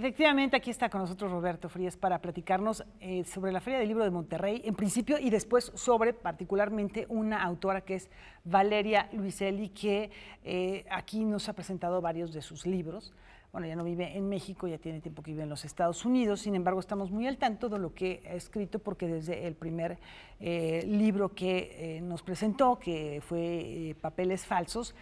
Efectivamente, aquí está con nosotros Roberto Frías para platicarnos sobre la Feria del Libro de Monterrey, en principio, y después sobre particularmente una autora que es Valeria Luiselli, que aquí nos ha presentado varios de sus libros. Bueno, ya no vive en México, ya tiene tiempo que vive en los Estados Unidos, sin embargo estamos muy al tanto de lo que ha escrito porque desde el primer libro que nos presentó, que fue Papeles Falsos,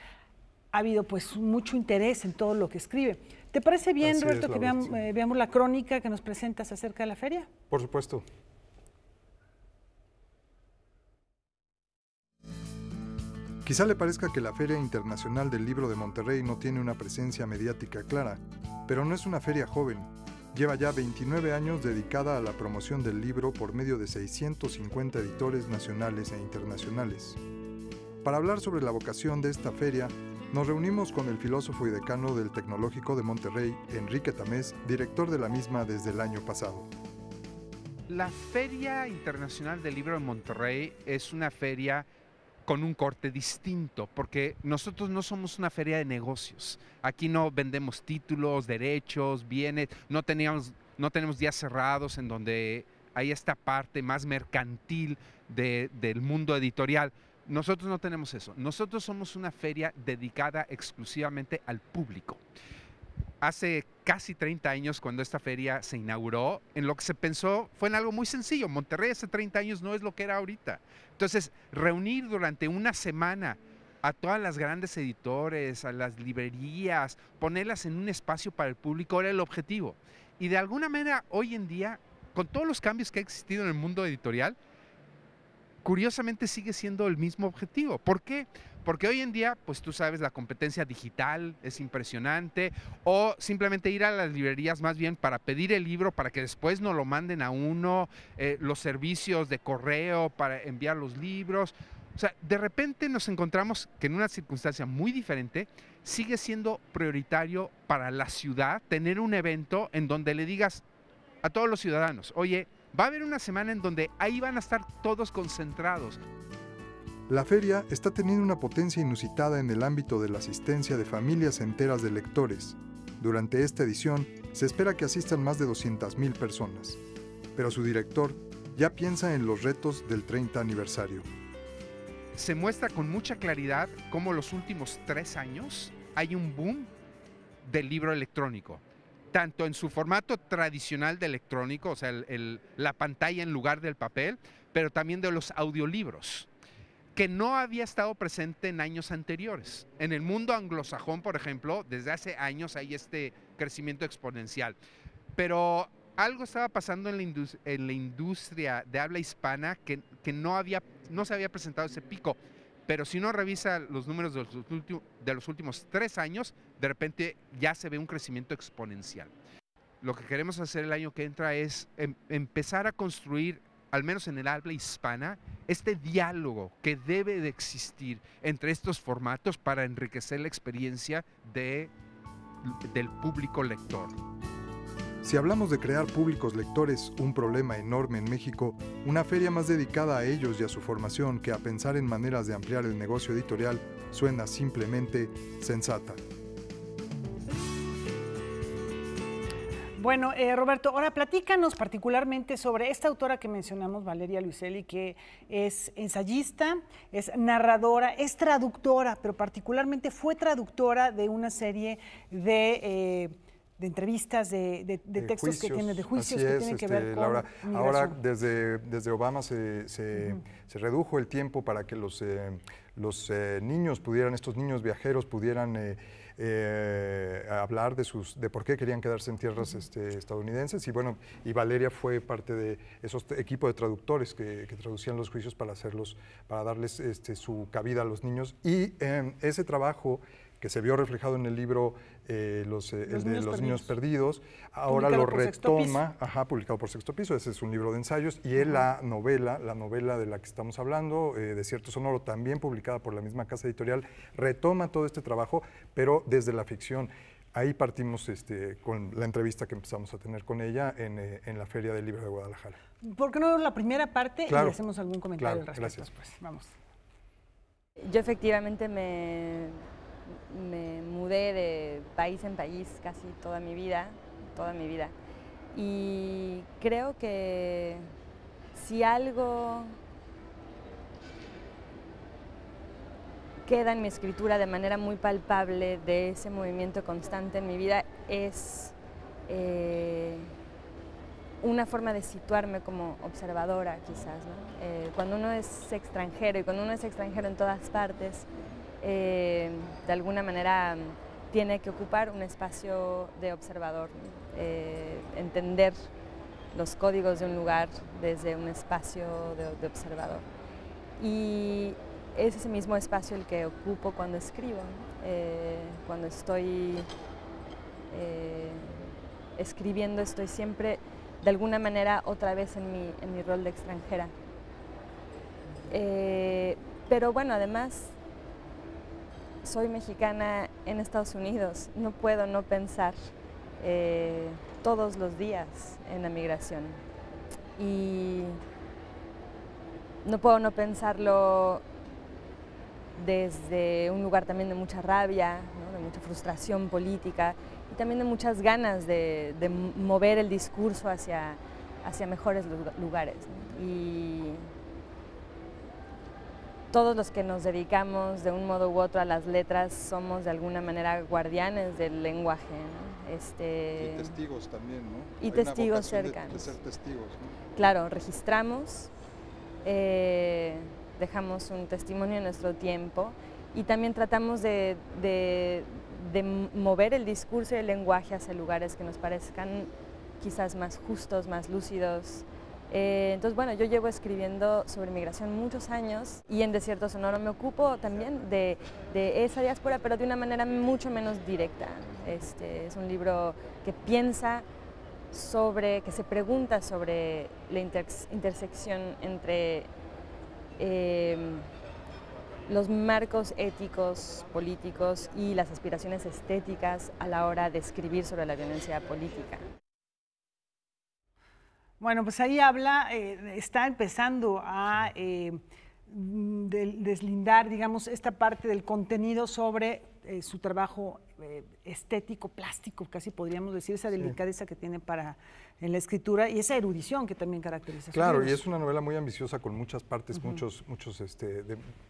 ha habido pues mucho interés en todo lo que escribe. ¿Te parece bien, Así Roberto, es, que veamos la crónica que nos presentas acerca de la feria? Por supuesto. Quizá le parezca que la Feria Internacional del Libro de Monterrey no tiene una presencia mediática clara, pero no es una feria joven. Lleva ya 29 años dedicada a la promoción del libro por medio de 650 editores nacionales e internacionales. Para hablar sobre la vocación de esta feria, nos reunimos con el filósofo y decano del Tecnológico de Monterrey, Enrique Tamés, director de la misma desde el año pasado. La Feria Internacional del Libro de Monterrey es una feria con un corte distinto, porque nosotros no somos una feria de negocios. Aquí no vendemos títulos, derechos, bienes, no tenemos días cerrados en donde hay esta parte más mercantil del mundo editorial. Nosotros no tenemos eso. Nosotros somos una feria dedicada exclusivamente al público. Hace casi 30 años, cuando esta feria se inauguró, en lo que se pensó fue en algo muy sencillo. Monterrey hace 30 años no es lo que era ahorita. Entonces, reunir durante una semana a todas las grandes editores, a las librerías, ponerlas en un espacio para el público era el objetivo. Y de alguna manera, hoy en día, con todos los cambios que ha existido en el mundo editorial, curiosamente sigue siendo el mismo objetivo. ¿Por qué? Porque hoy en día, pues tú sabes, la competencia digital es impresionante, o simplemente ir a las librerías más bien para pedir el libro para que después nos lo manden a uno, los servicios de correo para enviar los libros. O sea, de repente nos encontramos que en una circunstancia muy diferente sigue siendo prioritario para la ciudad tener un evento en donde le digas a todos los ciudadanos, oye, va a haber una semana en donde ahí van a estar todos concentrados. La feria está teniendo una potencia inusitada en el ámbito de la asistencia de familias enteras de lectores. Durante esta edición se espera que asistan más de 200,000 personas. Pero su director ya piensa en los retos del 30 aniversario. Se muestra con mucha claridad cómo los últimos 3 años hay un boom del libro electrónico. Tanto en su formato tradicional de electrónico, o sea, la pantalla en lugar del papel, pero también de los audiolibros, que no había estado presente en años anteriores. En el mundo anglosajón, por ejemplo, desde hace años hay este crecimiento exponencial. Pero algo estaba pasando en la industria de habla hispana que no se había presentado ese pico. Pero si uno revisa los números de los últimos 3 años, de repente ya se ve un crecimiento exponencial. Lo que queremos hacer el año que entra es empezar a construir, al menos en el habla hispana, este diálogo que debe de existir entre estos formatos para enriquecer la experiencia del público lector. Si hablamos de crear públicos lectores, un problema enorme en México, una feria más dedicada a ellos y a su formación que a pensar en maneras de ampliar el negocio editorial suena simplemente sensata. Bueno, Roberto, ahora platícanos particularmente sobre esta autora que mencionamos, Valeria Luiselli, que es ensayista, es narradora, es traductora, pero particularmente fue traductora de una serie de entrevistas, de textos juicios, que tienen, de juicios así que es, tienen que ver con Laura, migración. ahora desde Obama se redujo el tiempo para que los niños pudieran, estos niños viajeros pudieran hablar de por qué querían quedarse en tierras estadounidenses, y bueno, y Valeria fue parte de esos equipos de traductores que traducían los juicios para darles su cabida a los niños, y ese trabajo que se vio reflejado en el libro Los niños perdidos, ahora publicado lo por Sexto retoma, publicado por Sexto Piso. Ese es un libro de ensayos, y es la novela de la que estamos hablando, Desierto Sonoro, también publicada por la misma casa editorial, retoma todo este trabajo, pero desde la ficción. Ahí partimos con la entrevista que empezamos a tener con ella en la Feria del Libro de Guadalajara. ¿Por qué no la primera parte Claro, y hacemos algún comentario al respecto gracias. después? Vamos. Yo efectivamente me mudé de país en país casi toda mi vida. toda mi vida. Y creo que si algo queda en mi escritura de manera muy palpable de ese movimiento constante en mi vida es una forma de situarme como observadora, quizás, ¿no? Cuando uno es extranjero, y cuando uno es extranjero en todas partes, de alguna manera tiene que ocupar un espacio de observador, ¿no? Entender los códigos de un lugar desde un espacio de observador. Y es ese mismo espacio el que ocupo cuando escribo, ¿no? Cuando estoy escribiendo, estoy siempre de alguna manera otra vez en mi rol de extranjera. Pero bueno, además soy mexicana en Estados Unidos, no puedo no pensar todos los días en la migración y no puedo no pensarlo desde un lugar también de mucha rabia, ¿no? De mucha frustración política y también de muchas ganas de mover el discurso hacia mejores lugares, ¿no? Y todos los que nos dedicamos de un modo u otro a las letras somos de alguna manera guardianes del lenguaje, ¿no? Y testigos también, ¿no? Y Hay testigos una vocación cercanos. de ser testigos, ¿no? Claro, registramos, dejamos un testimonio en nuestro tiempo y también tratamos de mover el discurso y el lenguaje hacia lugares que nos parezcan quizás más justos, más lúcidos. Entonces, bueno, yo llevo escribiendo sobre migración muchos años y en Desierto Sonoro me ocupo también de esa diáspora, pero de una manera mucho menos directa. Es un libro que piensa sobre, que se pregunta sobre la intersección entre los marcos éticos, políticos y las aspiraciones estéticas a la hora de escribir sobre la violencia política. Bueno, pues ahí habla, está empezando a deslindar, digamos, esta parte del contenido sobre su trabajo estético, plástico, casi podríamos decir, esa delicadeza que tiene en la escritura y esa erudición que también caracteriza. Claro, y es una novela muy ambiciosa con muchas partes,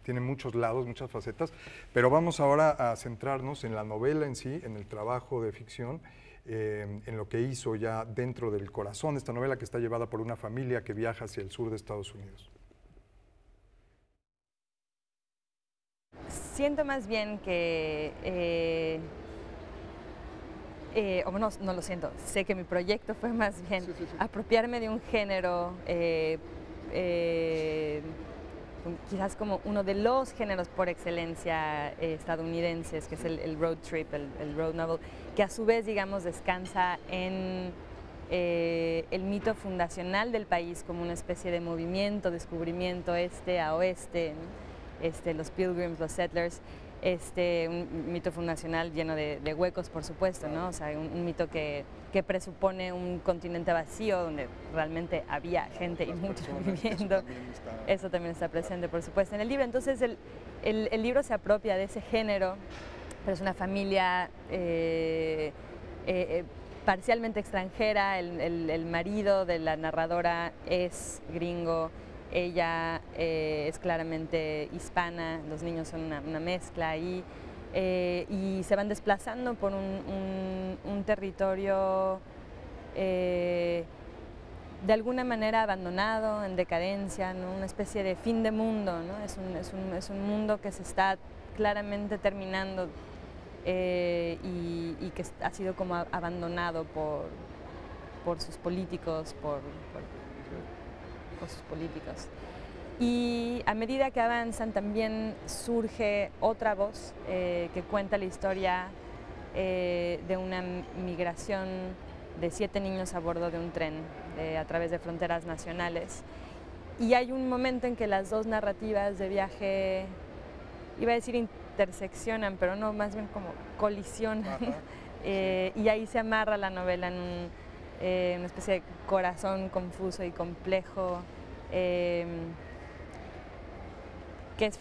tiene muchos lados, muchas facetas, pero vamos ahora a centrarnos en la novela en sí, en el trabajo de ficción, en lo que hizo ya dentro del corazón de esta novela, que está llevada por una familia que viaja hacia el sur de Estados Unidos. Siento más bien que, o no lo siento, sé que mi proyecto fue más bien apropiarme de un género, quizás como uno de los géneros por excelencia estadounidenses, que es el road trip, el road novel, que a su vez, digamos, descansa en el mito fundacional del país como una especie de movimiento, descubrimiento este a oeste, ¿no? Los Pilgrims, los Settlers, un mito fundacional lleno de huecos, por supuesto, ¿no? O sea, un mito que presupone un continente vacío donde realmente había gente y muchos viviendo. Eso también está presente, por supuesto, en el libro. Entonces, el libro se apropia de ese género, pero es una familia parcialmente extranjera. El marido de la narradora es gringo. Ella es claramente hispana, los niños son una mezcla ahí, y se van desplazando por un territorio de alguna manera abandonado, en decadencia, ¿no? Una especie de fin de mundo, ¿no? Es un mundo que se está claramente terminando y que ha sido como abandonado por sus políticos, por sus políticos. Y a medida que avanzan también surge otra voz que cuenta la historia de una migración de 7 niños a bordo de un tren a través de fronteras nacionales. Y hay un momento en que las dos narrativas de viaje, iba a decir interseccionan, pero no, más bien como colisionan. Y ahí se amarra la novela en una especie de corazón confuso y complejo, que es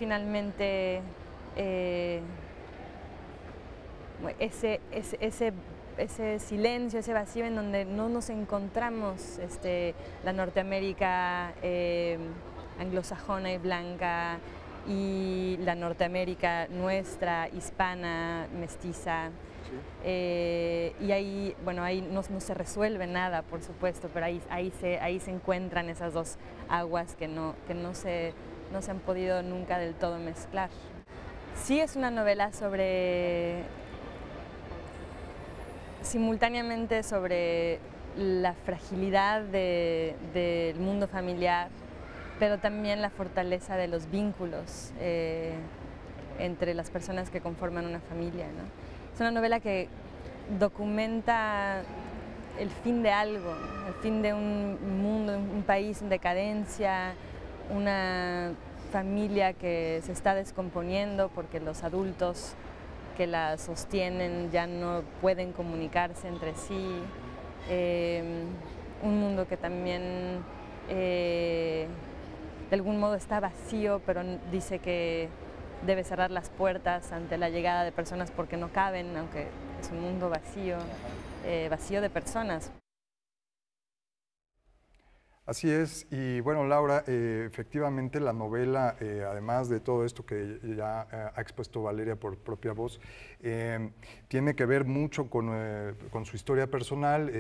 ese silencio, ese vacío en donde no nos encontramos la Norteamérica anglosajona y blanca y la Norteamérica nuestra, hispana, mestiza. Y ahí, bueno, ahí no se resuelve nada, por supuesto, pero ahí se encuentran esas dos aguas que no se han podido nunca del todo mezclar. Sí, es una novela simultáneamente sobre la fragilidad del mundo familiar, pero también la fortaleza de los vínculos entre las personas que conforman una familia, ¿no? Es una novela que documenta el fin de algo, el fin de un mundo, un país en decadencia, una familia que se está descomponiendo porque los adultos que la sostienen ya no pueden comunicarse entre sí, un mundo que también de algún modo está vacío, pero dice que debe cerrar las puertas ante la llegada de personas porque no caben, aunque es un mundo vacío, vacío de personas. Así es, y bueno, Laura, efectivamente la novela, además de todo esto que ya ha expuesto Valeria por propia voz, tiene que ver mucho con su historia personal.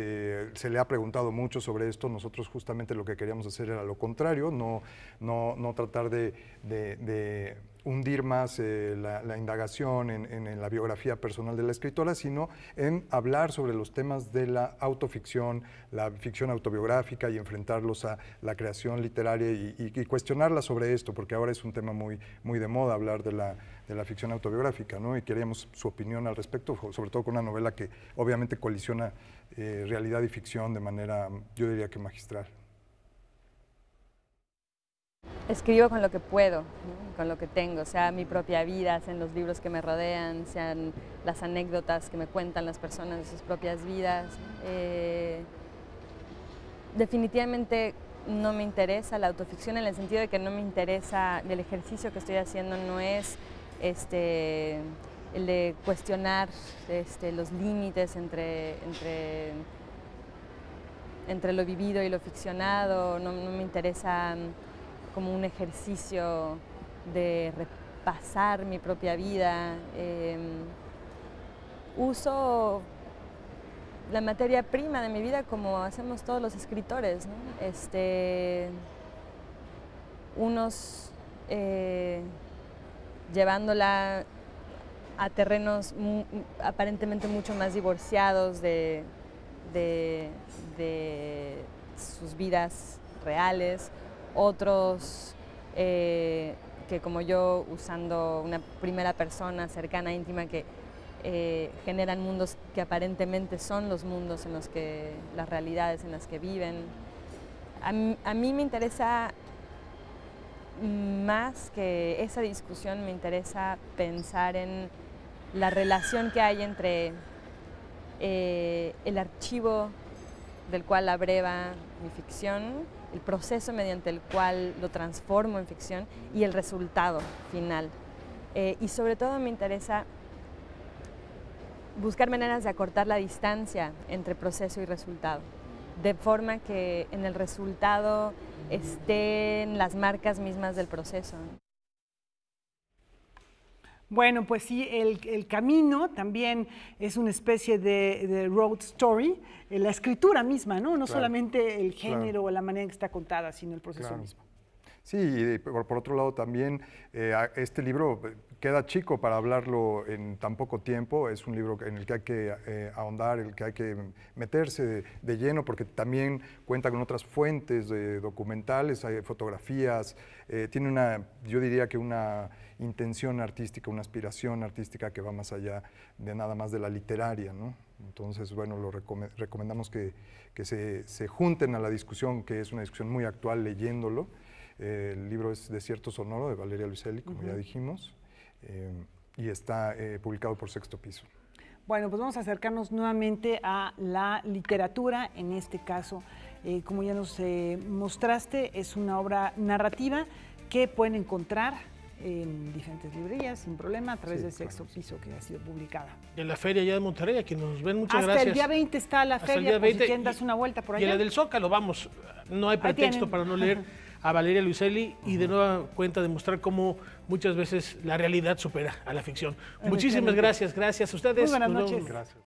Se le ha preguntado mucho sobre esto. Nosotros justamente lo que queríamos hacer era lo contrario, no tratar de hundir más la indagación en la biografía personal de la escritora, sino en hablar sobre los temas de la autoficción, la ficción autobiográfica y enfrentarlos a la creación literaria y cuestionarla sobre esto, porque ahora es un tema muy de moda hablar de la ficción autobiográfica, ¿no? Y queríamos su opinión al respecto, sobre todo con una novela que obviamente colisiona realidad y ficción de manera, yo diría que magistral. Escribo con lo que puedo, ¿no? Con lo que tengo, sea mi propia vida, sean los libros que me rodean, sean las anécdotas que me cuentan las personas de sus propias vidas. Definitivamente no me interesa la autoficción en el sentido de que no me interesa, el ejercicio que estoy haciendo no es el de cuestionar los límites entre lo vivido y lo ficcionado, no me interesa como un ejercicio de repasar mi propia vida. Uso la materia prima de mi vida como hacemos todos los escritores, ¿no? Unos llevándola a terrenos aparentemente mucho más divorciados de sus vidas reales, otros que como yo, usando una primera persona cercana, íntima, que generan mundos que aparentemente son los mundos en los que, las realidades en las que viven. A mí me interesa más que esa discusión, me interesa pensar en la relación que hay entre el archivo del cual abreva mi ficción, el proceso mediante el cual lo transformo en ficción y el resultado final. Y sobre todo me interesa buscar maneras de acortar la distancia entre proceso y resultado, de forma que en el resultado estén las marcas mismas del proceso. Bueno, pues sí, el camino también es una especie de road story, la escritura misma, ¿no? No claro, solamente el género o la manera en que está contada, sino el proceso mismo. Sí, y por otro lado también este libro queda chico para hablarlo en tan poco tiempo. Es un libro en el que hay que ahondar, en el que hay que meterse de lleno, porque también cuenta con otras fuentes documentales, hay fotografías, tiene yo diría que una intención artística, una aspiración artística que va más allá de nada más de la literaria, ¿no? Entonces, bueno, recomendamos que se junten a la discusión, que es una discusión muy actual, leyéndolo. El libro es Desierto Sonoro, de Valeria Luiselli, como ya dijimos, y está publicado por Sexto Piso. Bueno, pues vamos a acercarnos nuevamente a la literatura. En este caso, como ya nos mostraste, es una obra narrativa que pueden encontrar en diferentes librerías, sin problema, a través del Sexto Piso, que ha sido publicada. Y en la feria ya de Monterrey, a quienes nos ven, muchas Hasta gracias. el día 20 está la Hasta el feria, día por 20, si quieren darse una vuelta por allá. Y en la del Zócalo, vamos, no hay pretexto tienen. para no leer a Valeria Luiselli y de nueva cuenta demostrar cómo muchas veces la realidad supera a la ficción. Muchísimas gracias a ustedes. Muy buenas Nos vemos. noches. Gracias.